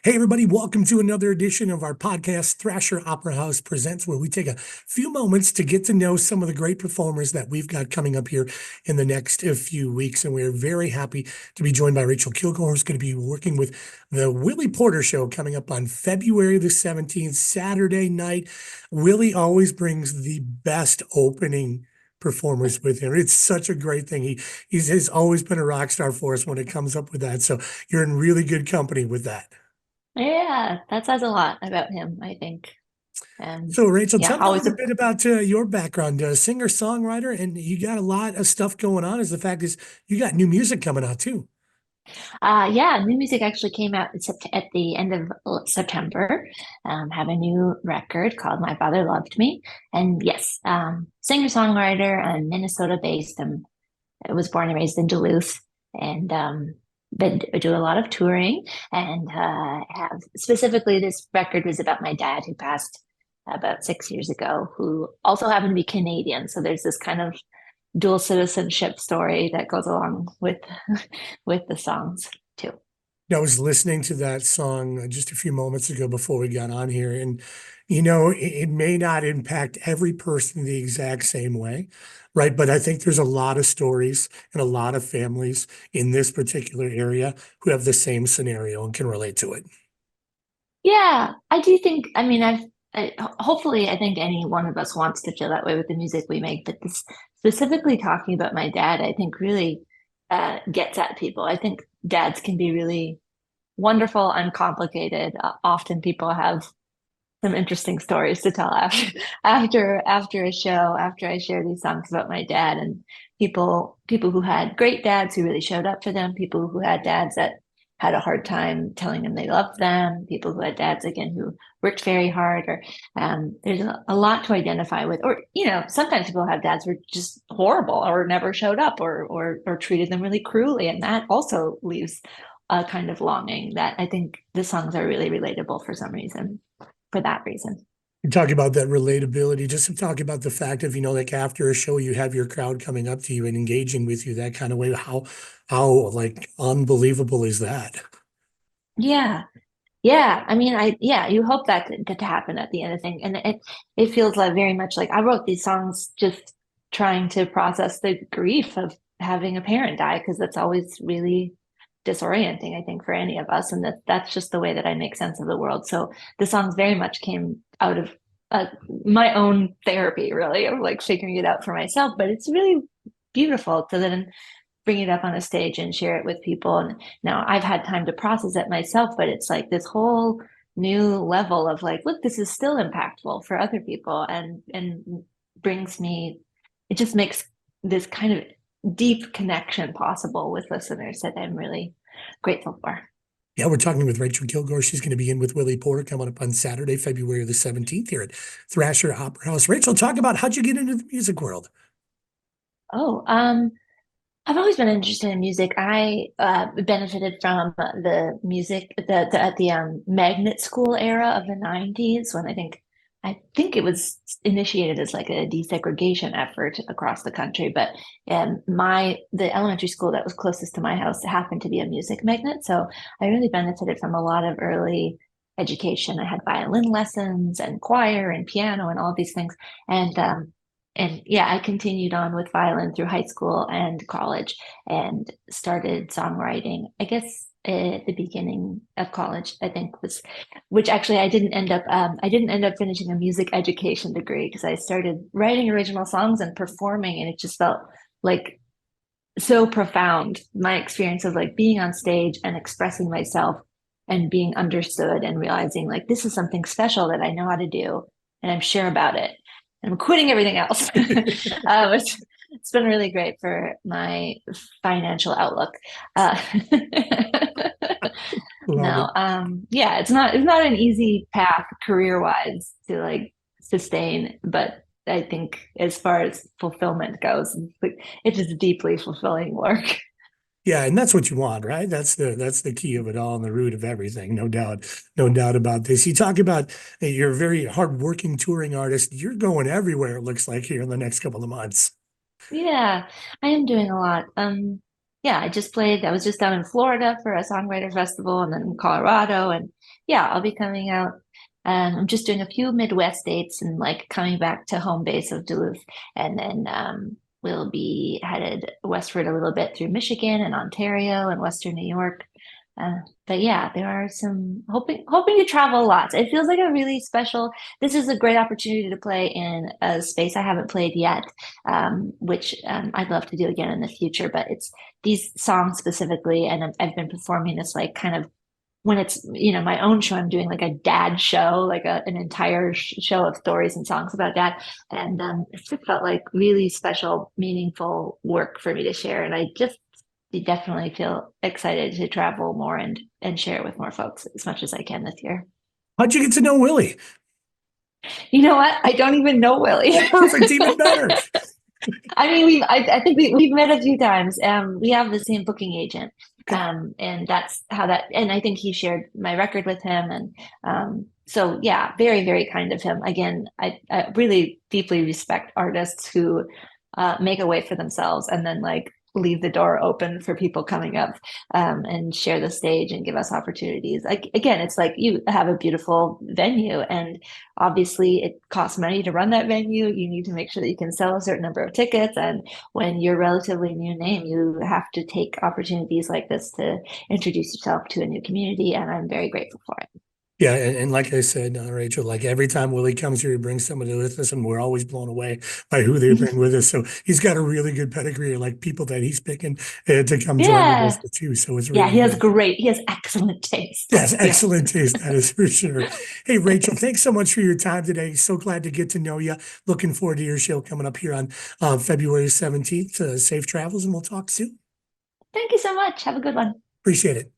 Hey, everybody, welcome to another edition of our podcast, Thrasher Opera House Presents, where we take a few moments to get to know some of the great performers that we've got coming up here in the next few weeks. And we're very happy to be joined by Rachael Kilgour, who's going to be working with the Willie Porter Show coming up on February the 17th, Saturday night. Willie always brings the best opening performers with him. It's such a great thing. He's always been a rock star for us when it comes up with that. So you're in really good company with that. Yeah, that says a lot about him, I think. And So, Rachel, yeah, tell me a always little bit about your background, singer songwriter, and you got a lot of stuff going on. Is the fact is you got new music coming out too. yeah, new music actually came out in at the end of September. Have a new record called My Father Loved Me. And yes, singer-songwriter and Minnesota-based. I was born and raised in Duluth and been do a lot of touring and have specifically this record was about my dad who passed about 6 years ago, who also happened to be Canadian. So there's this kind of dual citizenship story that goes along with with the songs too. I was listening to that song just a few moments ago before we got on here, and it may not impact every person the exact same way, right? But I think there's a lot of stories and a lot of families in this particular area who have the same scenario and can relate to it. Yeah, I do think, I mean, hopefully, I think any one of us wants to feel that way with the music we make, but this specifically talking about my dad, I think really gets at people. I think dads can be really wonderful, uncomplicated. Often people have some interesting stories to tell after a show, after I share these songs about my dad and people who had great dads who really showed up for them, people who had dads that had a hard time telling them they loved them, people who had dads again who worked very hard, or there's a lot to identify with. Or sometimes people have dads who are just horrible or never showed up or treated them really cruelly, and that also leaves a kind of longing that I think the songs are really relatable for some reason for that reason. You talk about that relatability, just to talk about the fact of, like after a show, you have your crowd coming up to you and engaging with you that kind of way. How like unbelievable is that? Yeah. Yeah. I mean, yeah, you hope that could to happen at the end of thing. And it feels like very much like I wrote these songs just trying to process the grief of having a parent die, because that's always really disorienting, I think, for any of us. And that's just the way that I make sense of the world. So the songs very much came out of uh, my own therapy, really, of like figuring it out for myself. But it's really beautiful to then bring it up on a stage and share it with people. And now I've had time to process it myself, but it's like this whole new level of like, look, this is still impactful for other people, and brings me, it just makes this kind of deep connection possible with listeners that I'm really grateful for. Yeah, we're talking with Rachel Kilgour. She's going to be in with Willie Porter coming up on Saturday, February the 17th here at Thrasher Opera House. Rachel, talk about how'd you get into the music world? Oh, I've always been interested in music. I benefited from the music at the magnet school era of the 90s, when I think it was initiated as like a desegregation effort across the country. But the elementary school that was closest to my house happened to be a music magnet, so I really benefited from a lot of early education. I had violin lessons and choir and piano and all these things, and yeah, I continued on with violin through high school and college and started songwriting, I guess, at the beginning of college, I think was, which actually I didn't end up finishing a music education degree, because I started writing original songs and performing, and it just felt like so profound. My experience of like being on stage and expressing myself and being understood and realizing like this is something special that I know how to do and I'm sure about it. And I'm quitting everything else. It's been really great for my financial outlook. Uh, Love it. no, yeah, it's not an easy path career wise to like sustain, but I think as far as fulfillment goes, it's just deeply fulfilling work. Yeah, and that's what you want, right? That's the key of it all and the root of everything, no doubt about this. You talk about you're a very hardworking touring artist. You're going everywhere, it looks like, here in the next couple of months. Yeah, I am doing a lot. yeah, I was just down in Florida for a songwriter festival and then in Colorado. And yeah, I'll be coming out. I'm just doing a few Midwest dates and like coming back to home base of Duluth. And then we'll be headed westward a little bit through Michigan and Ontario and Western New York. But yeah, there are some hoping to travel lots. It feels like a really special. This is a great opportunity to play in a space I haven't played yet, which I'd love to do again in the future. But it's these songs specifically, and I've been performing this like kind of when it's my own show. I'm doing like a dad show, like an entire show of stories and songs about dad, and it's just felt like really special, meaningful work for me to share. And I just definitely feel excited to travel more and share it with more folks as much as I can this year. How'd you get to know Willie? You know what? I don't even know Willie. Perfect, even better. I mean, I think we've met a few times. We have the same booking agent. Okay. And that's how that, and I think he shared my record with him. And so, yeah, very, very kind of him. Again, I really deeply respect artists who make a way for themselves and then like leave the door open for people coming up and share the stage and give us opportunities. Like, again, it's like you have a beautiful venue and obviously it costs money to run that venue. You need to make sure that you can sell a certain number of tickets. And when you're a relatively new name, you have to take opportunities like this to introduce yourself to a new community. And I'm very grateful for it. Yeah, and like I said, Rachel, like every time Willie comes here, he brings somebody with us, and we're always blown away by who they bring with us. So he's got a really good pedigree, like people that he's picking to come join with us Yeah. too. So it's Yeah, really good. he has excellent taste. Yes, Yeah. excellent taste, that is for sure. Hey, Rachel, thanks so much for your time today. So glad to get to know you. Looking forward to your show coming up here on February 17th. Safe travels, and we'll talk soon. Thank you so much. Have a good one. Appreciate it.